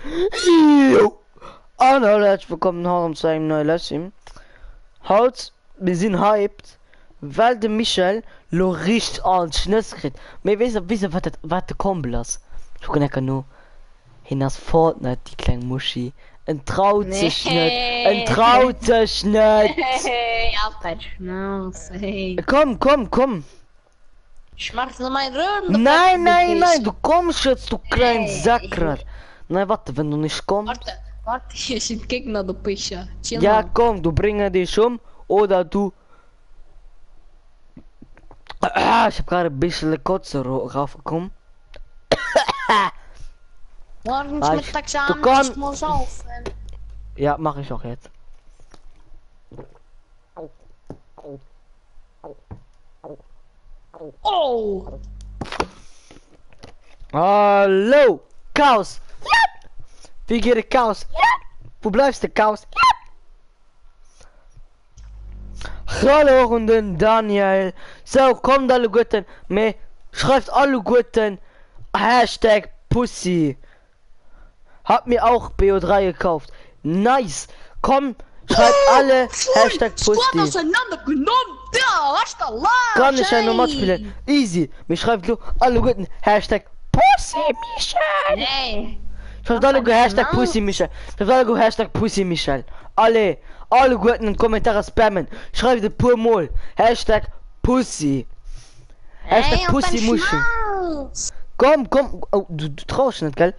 Jo. Hallo, herzlich willkommen heute zu einem neuen Lesson. Heute, wir sind hyped, weil der Michel lo richtig an Schnitz kriegt. Wir wissen, was der Kombi ist. Ich kann nur hin als Fortnite, die kleine Muschi. Ein traut sich nicht. Ein traut sich nicht. Ja, dein Schnauze, hey. Komm. Ich mach so mein Röhren. Nein, du kommst jetzt, du kleinen Sackrat. Nein, warte, wenn du nicht kommst. Warte, hier sind Gegner, du Pischer. Chill Ja, mal. komm, du bringst dich oder du. Ich hab gerade ein bisschen Kotze raufgekommen. Morgens Ah, mittags du abends kannst- muss saufen. Ja, mach ich auch jetzt. Oh! Hallo, Chaos. Wie geht der Chaos? Wo bleibst du, Chaos? Hallo Runden, Daniel. So, kommt alle Guten. Me, schreibt alle Guten. Hashtag Pussy. Hab mir auch BO3 gekauft. Nice. Komm, schreibt alle Hashtag Squad Pussy. auseinandergenommen! Ja, was da los? Kann ich ja nochmal ey? spielen. Easy. Mir schreibt du alle Guten. Hashtag Pussy Michel. Nee. Schreibt alle gut Hashtag Pussy Michel. Schreibt alle gut Hashtag Pussy Michel. Alle guten in Kommentare spammen. Schreibt de pur Mol. Hashtag Pussy. Hashtag Pussy Muschel. Komm. Oh, du traust nicht, gell?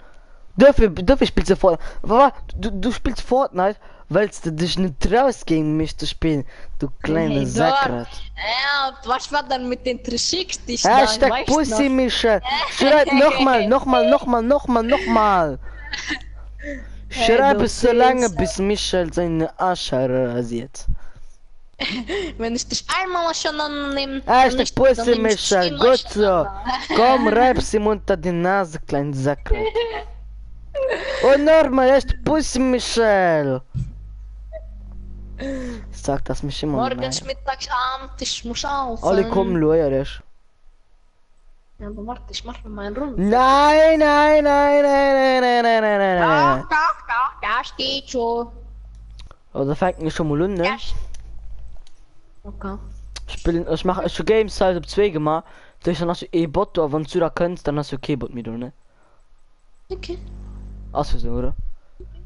Dafür spielst du Fortnite. Du spielst Fortnite, weil du dich nicht traust gegen mich zu spielen. Du kleine Hey, Sackrat. Ja, was war dann mit den Tricks, die ich Hashtag Pussy Michel. Schreib nochmal. Schreib du es so lange, Pilze. bis Michel seine Asche rasiert. Wenn ich dich einmal schon annehme. Hashtag Pussy Michel, gut so. Komm, reib's ihm unter die Nase, klein Sack. Oh normal, Hashtag Pussy Michel. Sag das mich immer Morgens, mittags, abends, ich muss auf. Alle kommen, Leute. Ja, aber warte, ich mach mir meinen Rund. Nein. Da steht schon. Oh, da fängt mich schon mal an, ne? Ja. Okay. Ich mache schon Games halt auf 2 gemacht. Dann hast du E-Bot, aber wenn du da kannst, dann hast du Keyboard mit, ne? Okay. Achso, so, oder?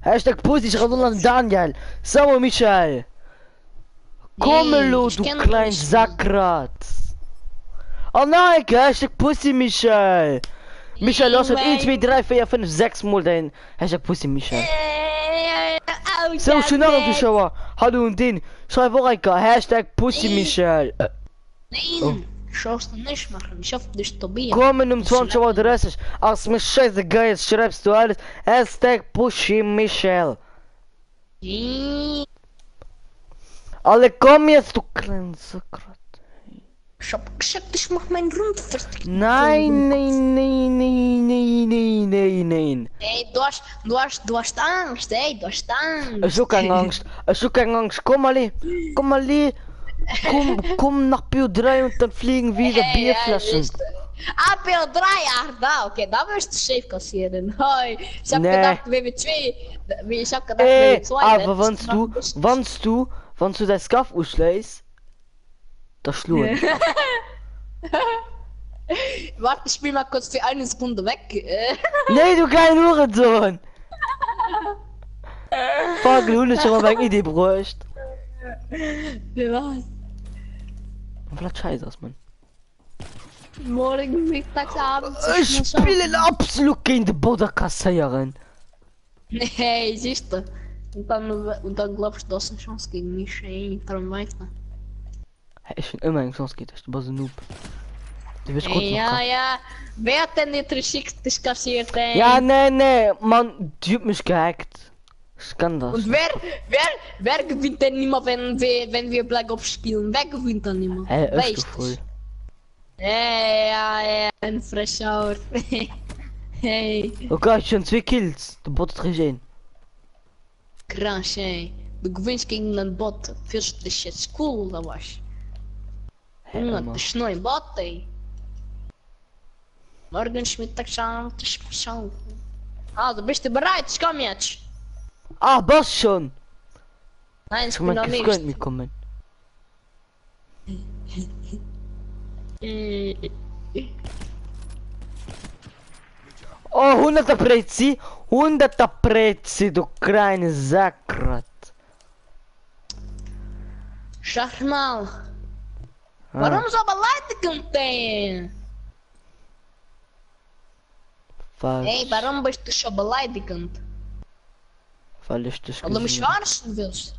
Hashtag Pussy, ich rede an Daniel. Sauer Michael. Komm, du ich kenn klein dich nicht. Sackrat. Oh nein, Hashtag Pussy Michael. Michael, los, hat 1, 2, 3, 4, 5, 6 Mal dein Hashtag Pussy Michael. So, schon noch ein Zuschauer. Hallo und den. Schreib auch ein Hashtag Pussy Michael. Nein, schaust du nicht machen. Ich hoffe, dich Tobias. Kommen um 20:30 Uhr. Als mir scheißegal ist, schreibst du alles. Hashtag Pussy Michael. Alle kommen jetzt, du klein Sackrat. Ich hab gesagt, ich mach meinen Rund fertig. Nein. Ey, du hast Angst, ey, du hast Angst. Ich hab keine Angst. Komm mal, komm nach Bio3 und dann fliegen wieder Bierflaschen. APO3, ach da, okay, da wirst du safe kassieren. Hoi, ich hab Nee. gedacht, WW2, ich hab gedacht, Ey, WW2. aber wenn du das Skaff ausschlägst, das schlug. Warte, ich spiel mal kurz für eine Sekunde weg. Nee, du kleiner Hurensohn! Fuck, du Hunde, schon mal meine Idee bräucht. Was? Vielleicht scheiße aus, Mann. Morgen, mittags, abends. Ich muss spiele absolut gegen die Boderkassiererin. Hey, siehst du? Und dann glaubst du, du hast eine Chance gegen mich, ey, darum weiter. Hey, ich find immer eine Chance geht, du bist ein Noob. Du wirst kurz noch kommen. Ja, wer hat denn die Tricks kassiert, ey? Ja, nee, man, die hat mich gehackt. Ich kann das. Und wer gewinnt denn immer, wenn wir Black Ops spielen? Wer gewinnt dann immer? Hey, Weißt öfter voll. Ja, ein Fresher. Hey, Okay, schon 2 Kills. Der Bot hat gesehen. krass, ey. Du gewinnst gegen einen Bot. Findest du das jetzt cool, oder was? Hey, Ja, Mann. das ist ein Bot, ey. Morgens, mittags, abends, ich muss schauen. Also, bist du bereit? Ich komm jetzt. Ah, was schon? Nein, ich Ich bin mein, noch ich könnte nicht. mitkommen. Oh, 100er Prezi! 100er Prezi, du kleine Sackrat. Sag mal, Ah, warum so beleidigend denn? Hey, falsch. warum bist du so beleidigend? Weil ich dich Weil du mich gesehen. verarschen willst.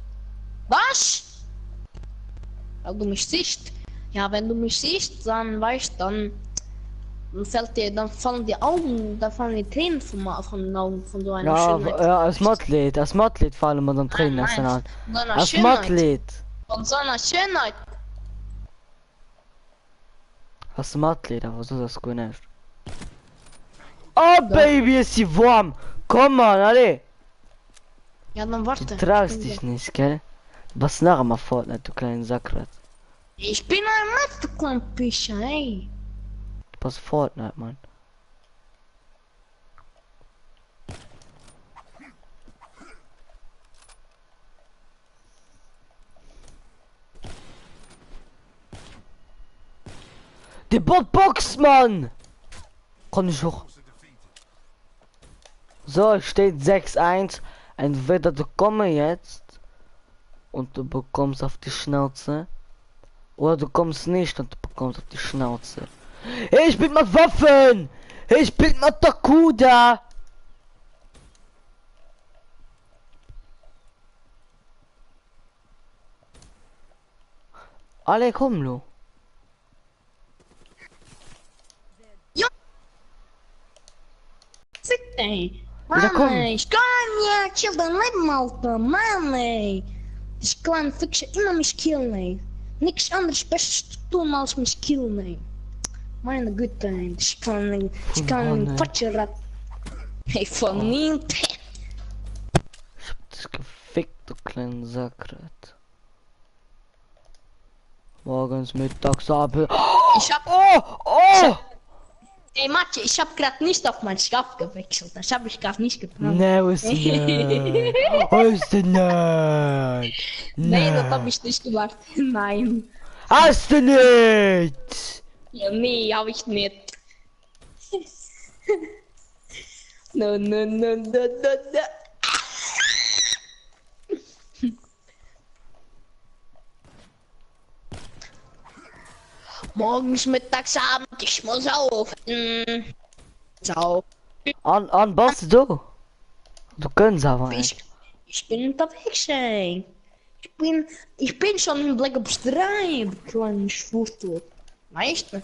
Was? Weil du mich siehst. Ja, wenn du mich siehst, dann weißt dann fallen die Augen, dann fallen die Tränen von den Augen von so einer Ja, Schönheit. ja, als Modlied vor allem und dann Tränen Nein, essen an. von so einer Als Schönheit. Modlied. Von so einer Schönheit. Als Modlied, aber so das gut nicht. Oh, Baby, ist sie warm. Komm mal, alle. Ja, dann Du warte. traust dich nicht, gell? Was nachher mal Fortnite, du kleinen Sackrat. Ich bin ein Mathe-Klampischer, ey. Was Fortnite, Mann. Die Botbox, Mann! Komm ich hoch. So, es steht 6-1. Entweder du kommst jetzt und du bekommst auf die Schnauze. Oder du kommst nicht und du bekommst auf die Schnauze. Ich bin mit Waffen! Ich bin mit Takuda! Alle komm, Lu. Fick, ey. Ja, Mann, komm. ey. Ich kann ja chill dein Leben, Alter. Mann, ey. Ich kann Fiction immer mich killen, ey. Nichts anderes Besseres zu tun, als mich killen, ey. Meine Güte, ey. Ich kann Mann, ey. Quatscherat. Hey, von mir. Ich hab dich gefickt, du kleinen Sackrat. Morgens, mittags, abends. Ich hab... Oh! Ey, Matje, ich hab grad nicht auf mein Schaf gewechselt. Das hab ich grad nicht getan. Nee, ist nicht. Ist nicht. Nee, das hab ich nicht gemacht. Nein. Hast du nicht? Ja, nee, hab ich nicht. No, no, no, no, no, no. Morgens, mittags, abends, ich muss auf. Ciao. An was du? Du kannst aber nicht. Ich bin unterwegs, ey. Ich bin schon in Black Ops 3, du kleinen Schwuchtel. Weißt du?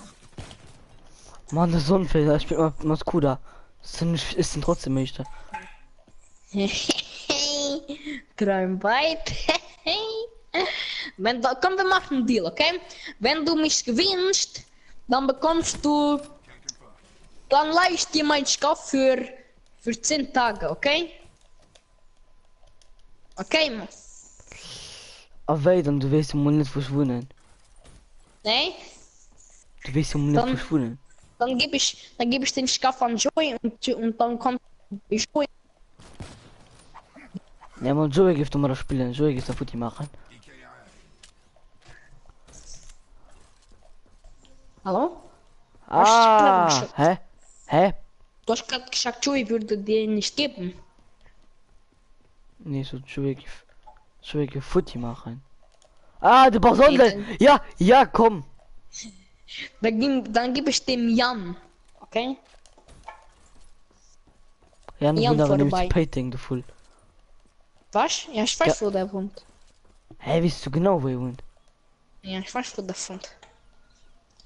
Mann, das ist unfair. Ich bin mal Maskuda. Ist denn trotzdem nicht. Träum weit. Komm, wir machen einen Deal, okay? Wenn du mich gewinnst, dann bekommst du... Dann leih ich dir mein Schaf für 10 Tage, okay? Okay, Mann. Aber wait, dann du wirst im nicht verschwunden. Nee? Du wirst im nicht Dann- verschwunden. Dann gebe ich den Schaf an Joey und dann kommt Joey. Ja, man, Joey gibt mal das Spielen. Joey gibt da Footy machen. Hallo? Ah, hä? Hä? Du hast gerade gesagt, Joey würde dir nicht geben. Nee, so Joey gibt Footy machen. Ah, du brauchst Nee, online. Ja, komm. Dann gebe ich dem Jan. Okay? Ja, Jan wunderbar, vorbei. nämlich Painting, du Fool. Was? Ja, ich weiß, wo der wohnt. Hä, weißt du genau, wo er wohnt? Ja, ich weiß, wo der wohnt.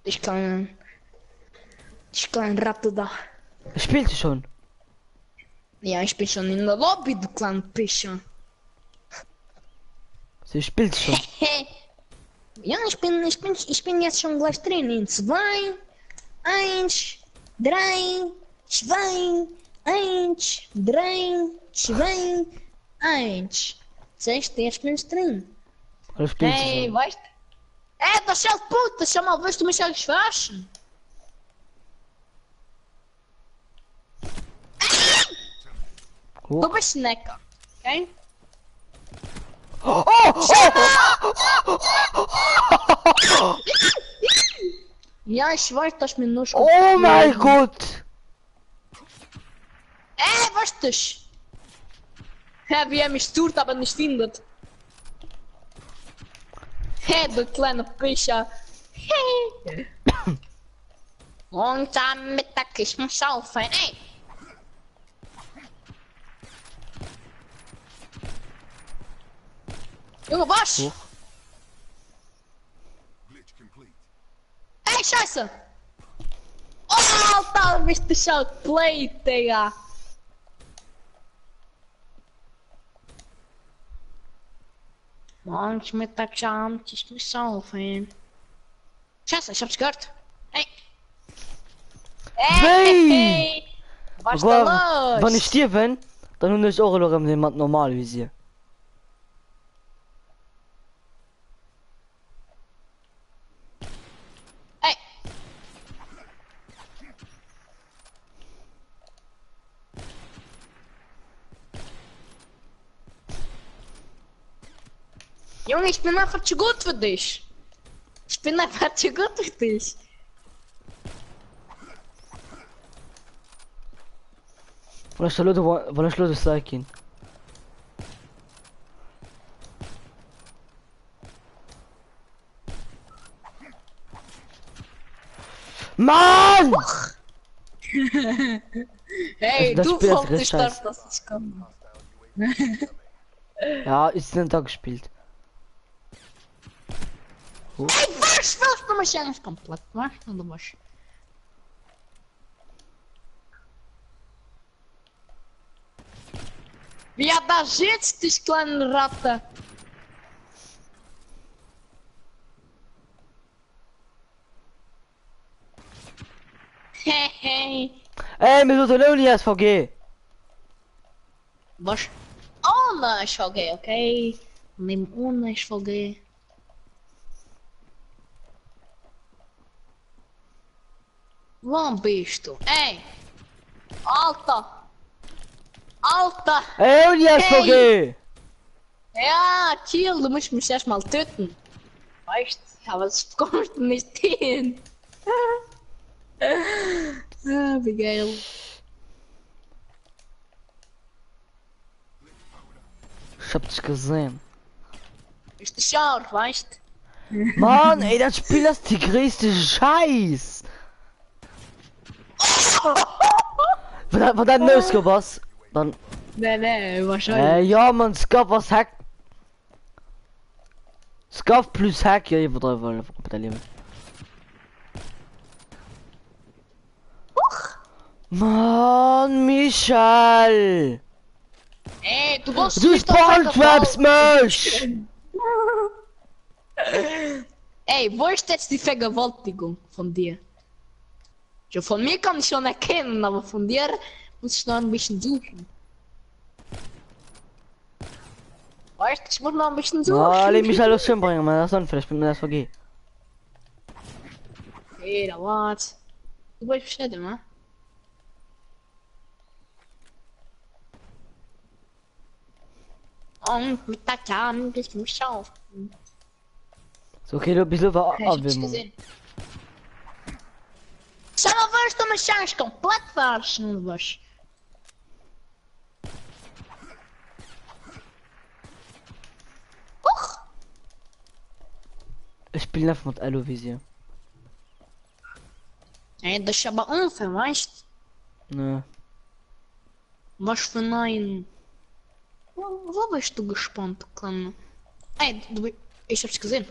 Ich kann Ratte da. Spielt sie schon? Ja, ich bin schon in der Lobby, du kleiner Pischer. Sie spielt schon. Ja, ich bin jetzt schon gleich drin. In 2, 1, 3, 2, 1, 3, 2, 1. Siehst du, jetzt bin ich drin. Oder spielt sie Hey, schon? weißt du? Ey, das ist halt gut. Das, sag mal, willst du mich eigentlich verarschen? Du bist Necker, okay? Oh! Ja, ich weiß, dass mir nur schon... Oh mein Gott! Was ist das? Hä, wie er mich sucht, aber nicht findet. Hä, du kleiner Pischer. Hey. Und am Mittag ich muss saufen, ey. Junge, was? Hoch. Ey, scheiße! Oh, Alter, bist du schon play, Digga. Morgens, mittags, abends, ich muss saufen. Scheiße, ich hab's gehört. Hey. Hey. Was ist Aber da los? wenn ich dir bin, dann hun ich auch noch jemand normal wie sie. Hey. Junge, ich bin einfach zu gut für dich. Ich bin einfach zu gut für dich. Wann ich Leute sagen. Mann! Hey, Das du Spiel ist kommst richtig nicht scheiße. darauf, dass ich komme. Ja, ist nicht da gespielt. Ey, was willst du mich eigentlich komplett machen, oder was? Wie er da sitzt, die kleine Ratte. Hey. Ey, mir tut Leonie SVG. Was? Ohne SVG, okay? Nimm ohne SVG. Wo bist du? Ey! Alter! Alter! Ey, Leonie SVG. Ja, chill, du musst mich erstmal töten. Weißt du, aber es kommt nicht hin. Ah, wie geil. Ich hab dich gesehen. Ist das scharf, weißt du? Mann, ey, das Spiel ist die größte Scheiß. Wenn dein Nös was, dann. Nee, wahrscheinlich. Ja, man, Scuff was Hack. Scuff plus Hack, ja, ich drei wollen auf der Leben. Mann, Michael! Ey, du musst Du nicht Spawntraps mich! Ey, wo ist jetzt die Vergewaltigung von dir? Ja, von mir kann ich schon erkennen, aber von dir muss ich noch ein bisschen suchen. Weißt du, ich muss noch ein bisschen suchen. Ah, leg Michael los schön bringen, man, das ist vielleicht mit mir das VG. Okay, da war's. Du weißt Bescheid, ne? Und mit der Karte bist du scharf. So, okay, du bist über Ich hab's Abwärmung. gesehen. Sag mal, wirst du mich eigentlich komplett verarschen oder was? Huch! Ich spiele einfach mit Alovisier. Ey, das ist aber unfair, weißt du? Nö. Was für ein... Wo bist du gespannt, Kleine? Ey, ich hab's gesehen.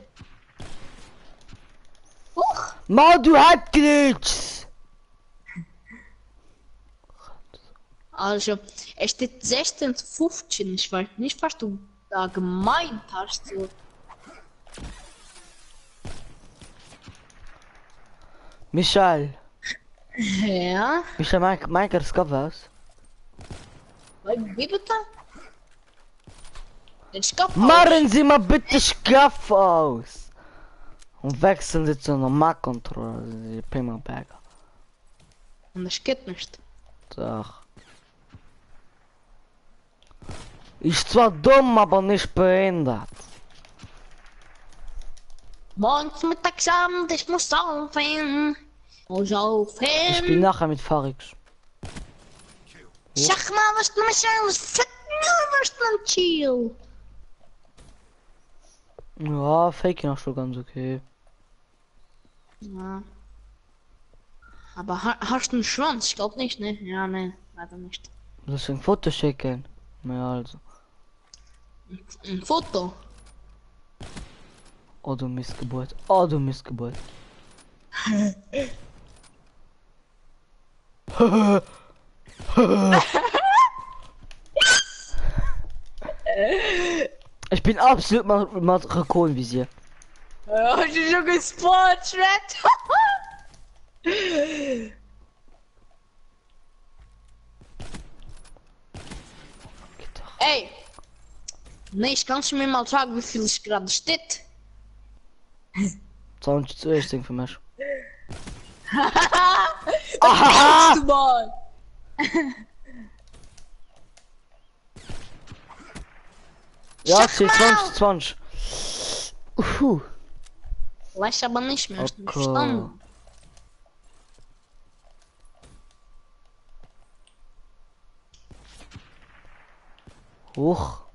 Huch! Mann, du Halbglitch! Also, es steht 16 zu 15. Ich weiß nicht, was du da gemeint hast. So. Michael. Ja? Michael, Mike, das Scuff was? Wie bitte? Den Skop Machen Sie mal bitte Scuff aus! Und wechseln Sie zu Normalcontroller, die Prima Bagger. Und das geht nicht. Doch. Ist zwar dumm, aber nicht behindert. Morgens, mittags, abends, ich muss saufen. Muss saufen. Ich bin nachher mit Farix. Sag mal, was du mich alles fett was man chill. Ja, Fake noch schon ganz okay. Ja. Aber hast du einen Schwanz? Ich glaube nicht, ne? Ja, ne, leider nicht. Du hast ein Foto schicken. Ja, also. Ein Foto. Oh, du Missgeburt. Oh, du Missgeburt. Ich bin absolut mal Rakonvisier. Ja, hast du schon gespottet? Ey! Nee, kannst du mir mal sagen, wie viel es gerade steht? 20 für mich. Aha! Du mal! Ja, Sag steht mal! 20. Weiß aber nicht mehr, hast du Okay. verstanden? Hoch.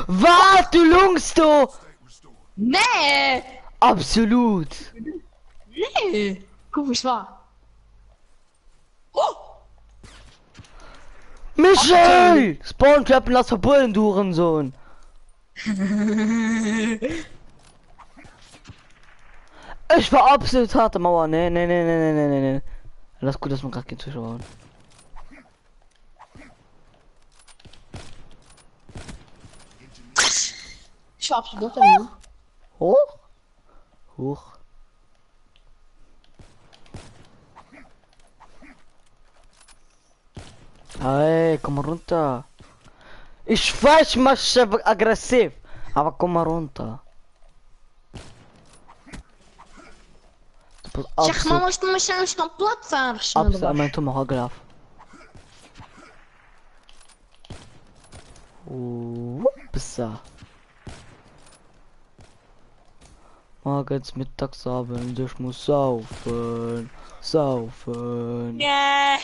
Was, du lungst du? Nee! Absolut. Nee! Guck, was war? Oh! Michel! Spawntrappen, lass verbrüllen, du Hurensohn. Ich war absolut harte Mauer. Nee. Alles gut, dass man gerade kein Zuschauer hat. Ich war absolut daneben. Hoch? Hoch. Hey, komm mal runter. Ich weiß, mach aggressiv. Aber komm mal runter. Du bist Zeg maar, was du mich eigentlich noch platt verarschen, oder absolut was? mein Tumor gelaufen. Besser. Morgens, mittags, abends, ich muss saufen. Saufen. Ja.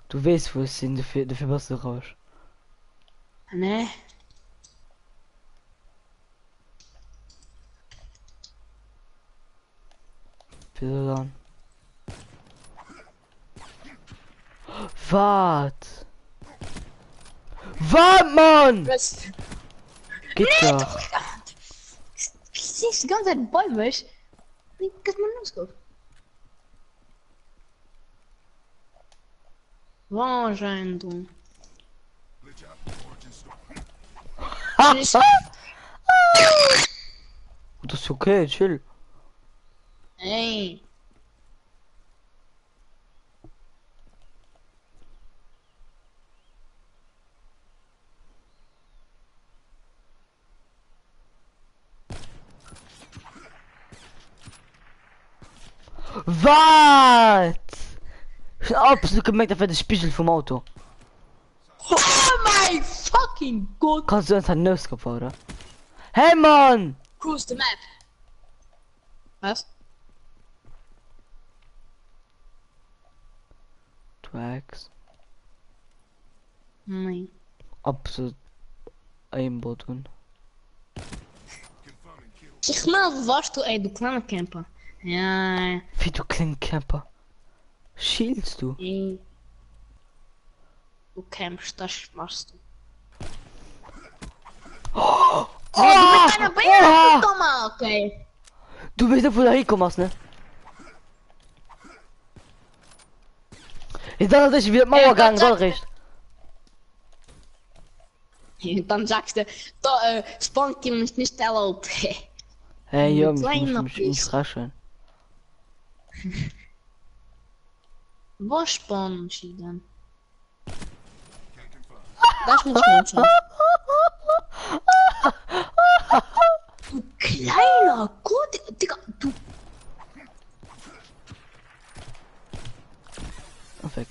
Du weißt, wo es sind, dafür warst du raus. Nee. Wieso dann? Wart! Wart, Mann! Was? Geht doch. Ich sehe die ganze Zeit Ball, weißt du? Wie kann man losgehen? Wahrscheinlich. Das ist okay, chill. Ey. Was? Ich hab absolut gemerkt, auf den Spiegel vom Auto. Oh my fucking god. Kannst du uns ein Nose kaufen, oder? Hey, Mann! Cruise the map. Was? Tracks. Nein. Absolut einbauen. Zeg mal, wo warst du, ey, du kleiner Camper? Ja, Wie du kleiner Camper. Schielst du? ey. Du campst, das machst du. Oh, Du bist eine oh, Bär, Thomas, okay. du weißt nicht, wo du hinkommst, ne? Ich dachte, ich wird Mauer gegangen, soll recht. Dann sagst du, da, Spawnkill ist nicht erlaubt. Hey, Du Jungs, ich kleiner muss mich nicht Piss. raschen. Wo spawnen sie denn? Das Mensch. Du kleiner Gott, Digga, du. Weg.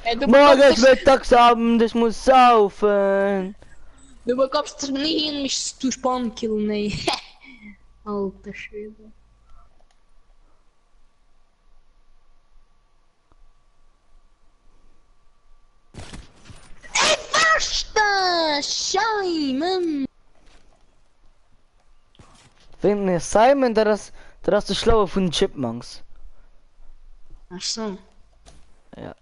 Ey, Morgens, mittags, Abend, ich muss saufen. Du bekommst nie hin, mich zu spannen, ey. Alter Schwede. Ey, was das? Scheimen. Wenn mir Simon, der ist der Schlaue von den Chipmunks. Ach so. Ja.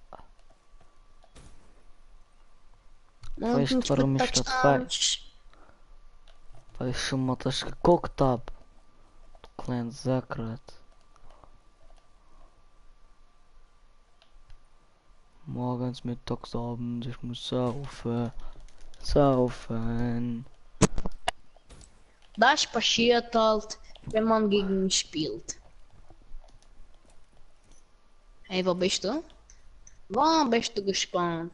Man Weißt du, warum ich das weiß? Weil ich schon mal das geguckt hab. Du kleiner Sekret. Morgens, mittags, abends, ich muss saufen. Saufen. Das passiert halt, wenn man gegen mich spielt. Hey, wo bist du? Wo bist du gespannt?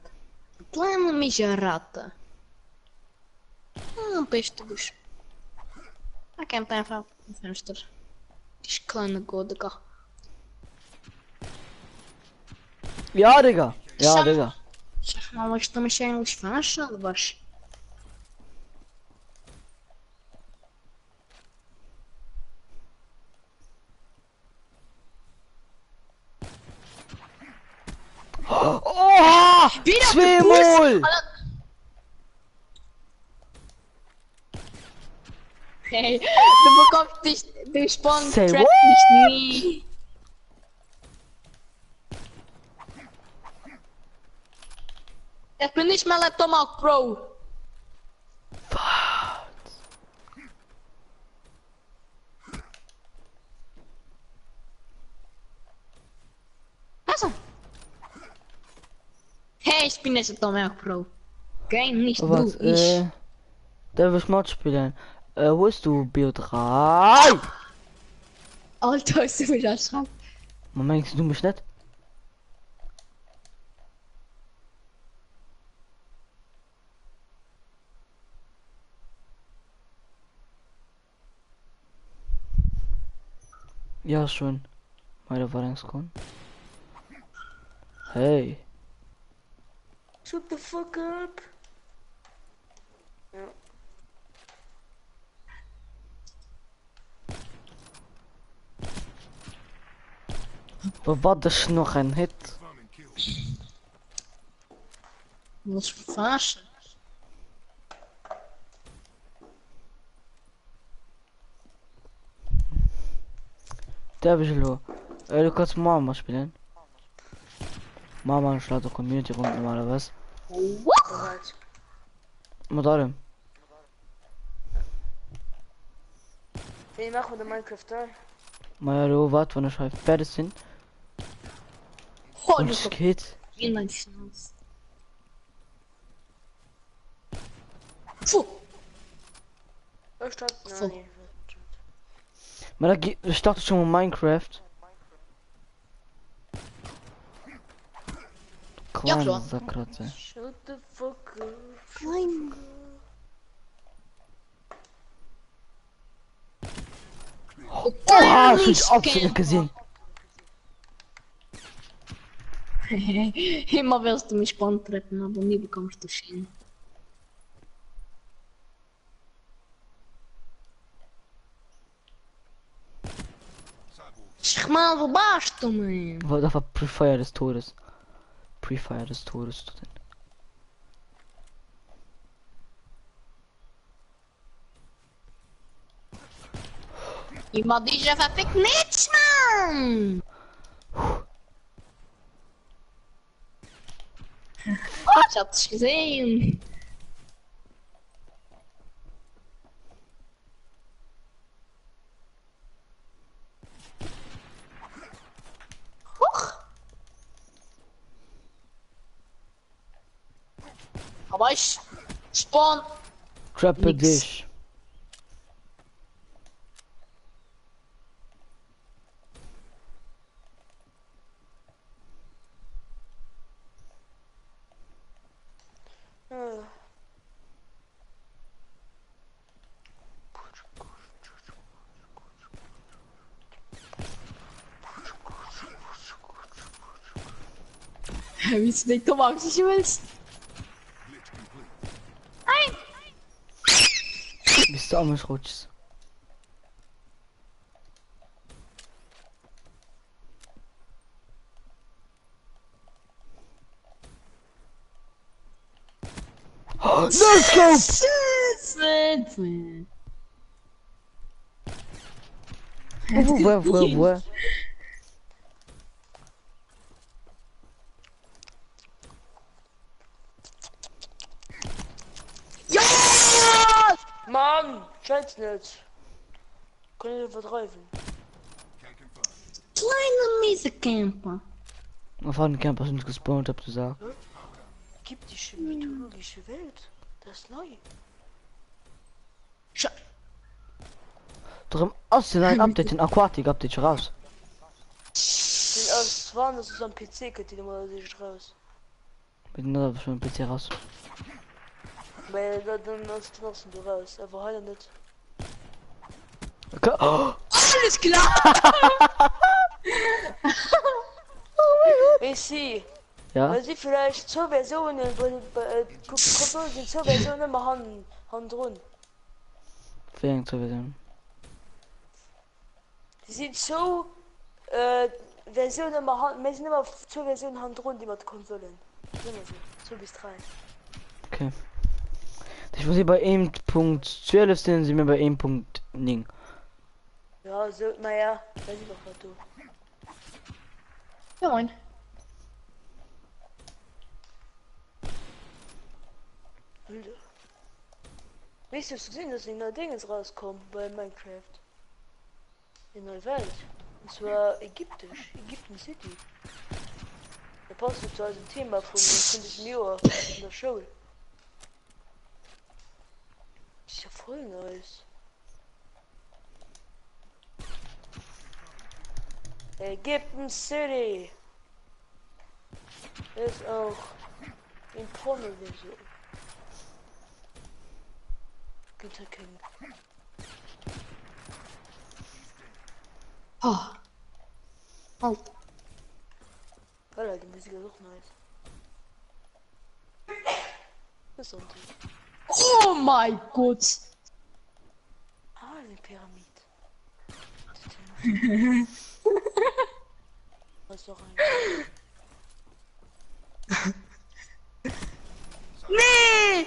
Kleine Miseratte. Wo bist du gespannt? Er kämpft einfach im Fenster. Die kleine Godeka. Ja, Digga. Ja, Sag- Digga. Sag mal, was du mich eigentlich verarschen oder was? Oh! Wieder Zweimal! Hey, du bekommst dich, du Spawn Say trappt what? mich nie. Ich bin nicht mal ein Tomahawk Pro. Also. Hey, ich bin nicht ein Tomahawk Pro. Okay, nicht du, Was, ich. der will Schmott spielen. Wo ist du, Bio 3? Alter, ist du wieder schreibt. Moment, du mich nicht? Ja, schon. Meine Warnungskon. Hey. Shut the fuck up. Wat is nog een hit? Was verarschen. Der is lo. Du kannst Mama spielen. Mama schlägt Community rund normalerweise. What? Maar daarom. Nee, mach mit der Minecraft da. Maar ja, wat wanneer hij fertig zijn. Oh, Und du es geht. in dein Schnauze. Puh. Da stand So. nein. Maar dat start schon mal Minecraft. Ja, Kleine klar. Sackratze. Shut the fuck up. Nein. Oha, ich hab's absolut gesehen. Immer wirst du mich Spawn treffen, aber nie bekommst du Schienen. Sag mal, wo warst du, man? Das war Pre-Fire des Todes. Pre-Fire des Todes. Immer diese verfickten Hits, Mann! Ich hab dich gesehen. Huch. Aber ich spawn. Trappe Nix. dich. Wie du nicht Thomas, was du willst? Nein! Bist du am rutschst. Let's go! Wo? Ja! Mann, scheiß nicht. Kann ich vertreiben. Kleine miese Camper. Auf einen Camper sind gespawnt, hab du gesagt. Gibt die mythologische Welt. Das ist neu. Doch im Osten ein Update, ein Aquatic-Update schon raus. Den aus waren das ist am PC, könnt ihr mal sich raus. Bin nur schon ein bisschen raus. Weil dann hast du raus. Aber heute nicht. Okay. Oh, Alles klar! Ich sehe. ja? Weil sie vielleicht zwei Versionen, sind zwei Versionen immer Hand run. Fähig zu werden. Die sind so, Versionen immer Hand, wir sind immer zwei Versionen Hand run, die man Konsolen. Immer so, 2 bis 3. Okay. Ich muss hier bei 1.12 sind sie mir bei 1.9. Ja, so, naja, weiß ich doch was du. Ja, moin. Wilde. Weißt du, hast du gesehen, dass die neue Dinge rauskommen bei Minecraft? In der Welt. Und zwar ägyptisch. Ägypten City. Da passt zu einem Thema von diesem Jahr in der Schule. Ist ja voll nice. Ägypten City. Ist auch in Porno-Version. Güter King. Oh. Oh. Voilà, die Musik ist auch nice. Besonders. Oh mein Gott. Ah, eine Pyramide. Was doch ein. Nee!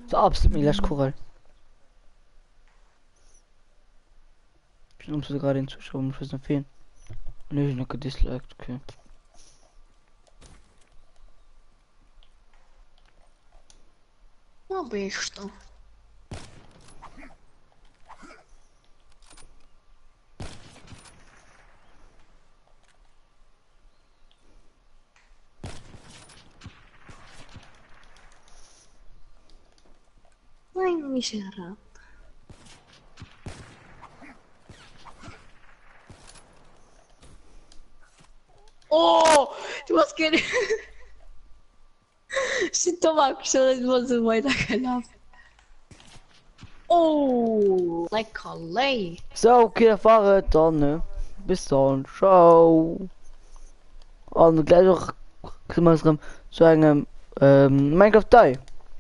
So absolut mir gleich Korall. Ich bin gerade den Zuschauern fürs empfehlen. Nö, ich noch gedisliked, okay. Wo bist du? Nein, Michelle. Oh, du hast keine. Shit, Thomas, schon mal so weitergelaufen. Oh, leckerlei. So, okay, fahre dann, ne? Bis dann, ciao. Und gleich auch, zu einem Minecraft Die.